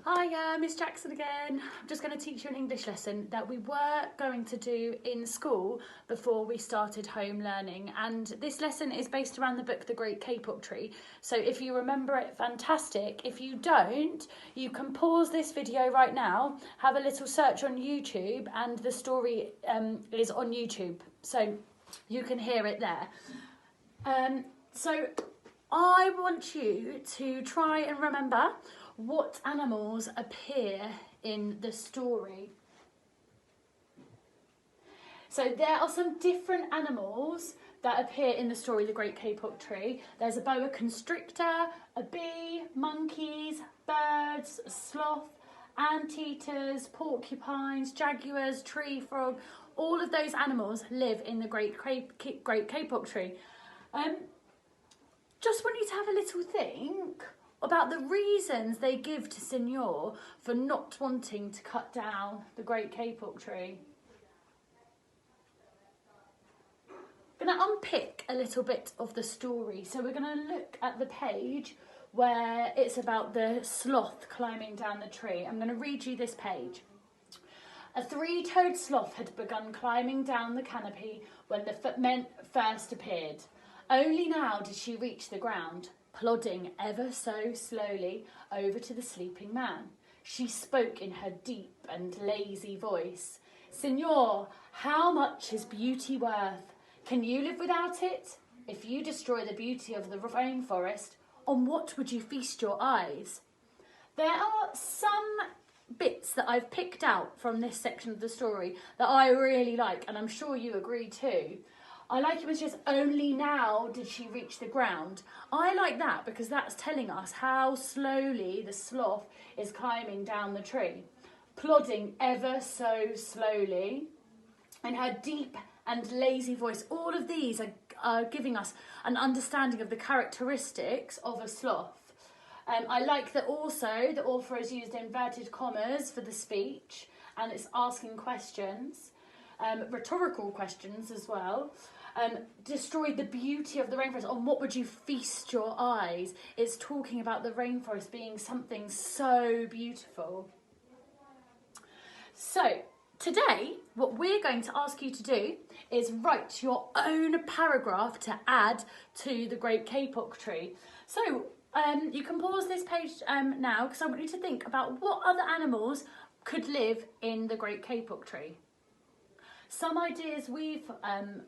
Hi, Miss Jackson again. I'm just going to teach you an English lesson that we were going to do in school before we started home learning, and this lesson is based around the book The Great K-pop Tree. So if you remember it, fantastic. If you don't, you can pause this video right now, have a little search on YouTube, and the story is on YouTube, so you can hear it there. So I want you to try and remember what animals appear in the story. So there are some different animals that appear in the story The Great K-pop Tree. There's a boa constrictor, a bee, monkeys, birds, a sloth, anteaters, porcupines, jaguars, tree frog. All of those animals live in the Great K-pop Tree. Just want you to have a little think about the reasons they give to Signor for not wanting to cut down the Great K-pop Tree. I'm going to unpick a little bit of the story. So we're going to look at the page where it's about the sloth climbing down the tree. I'm going to read you this page. A three-toed sloth had begun climbing down the canopy when the men first appeared. Only now did she reach the ground, plodding ever so slowly over to the sleeping man. She spoke in her deep and lazy voice. Signor, how much is beauty worth? Can you live without it? If you destroy the beauty of the rainforest, on what would you feast your eyes? There are some bits that I've picked out from this section of the story that I really like, and I'm sure you agree too. I like it was just only now did she reach the ground. I like that because that's telling us how slowly the sloth is climbing down the tree, plodding ever so slowly, and her deep and lazy voice. All of these are giving us an understanding of the characteristics of a sloth. I like that also the author has used inverted commas for the speech, and it's asking questions, rhetorical questions as well. Destroyed the beauty of the rainforest. On what would you feast your eyes? It's talking about the rainforest being something so beautiful. So today, what we're going to ask you to do is write your own paragraph to add to the Great K-pop Tree. So you can pause this page now, because I want you to think about what other animals could live in the Great K-pop Tree. Some ideas we've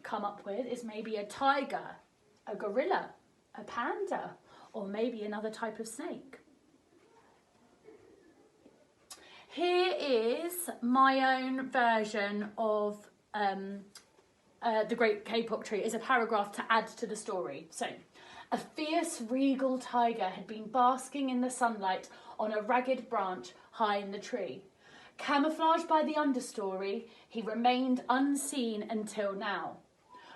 come up with is maybe a tiger, a gorilla, a panda, or maybe another type of snake. Here is my own version of the Great K-pop Tree as a paragraph to add to the story. So, a fierce regal tiger had been basking in the sunlight on a ragged branch high in the tree. Camouflaged by the understory, he remained unseen until now.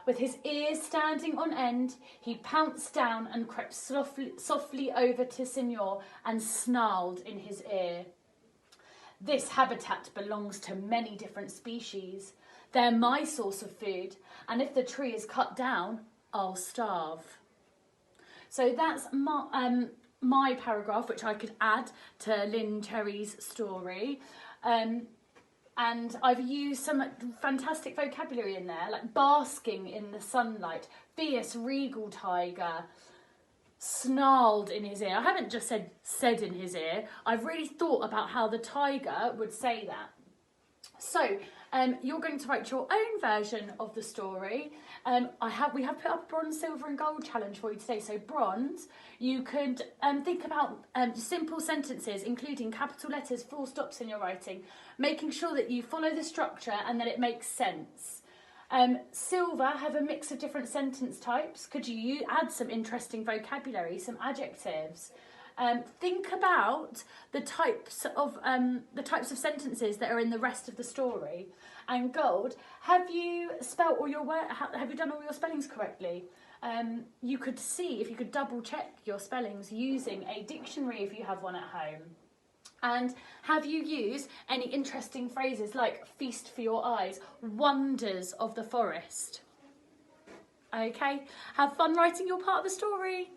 With his ears standing on end, he pounced down and crept softly over to Signor and snarled in his ear. This habitat belongs to many different species. They're my source of food, and if the tree is cut down, I'll starve. So that's my paragraph, which I could add to Lynn Cherry's story. And I've used some fantastic vocabulary in there, like basking in the sunlight, fierce regal tiger, snarled in his ear. I haven't just said in his ear. I've really thought about how the tiger would say that. So you're going to write your own version of the story. We have put up a bronze, silver and gold challenge for you today. So bronze, you could think about simple sentences, including capital letters, full stops in your writing, making sure that you follow the structure and that it makes sense. Silver, have a mix of different sentence types. Could you add some interesting vocabulary, some adjectives? Think about the types of sentences that are in the rest of the story. And gold, have you spelt all your words? Have you done all your spellings correctly? You could see if you could double check your spellings using a dictionary if you have one at home. And have you used any interesting phrases like feast for your eyes, wonders of the forest? Okay, have fun writing your part of the story.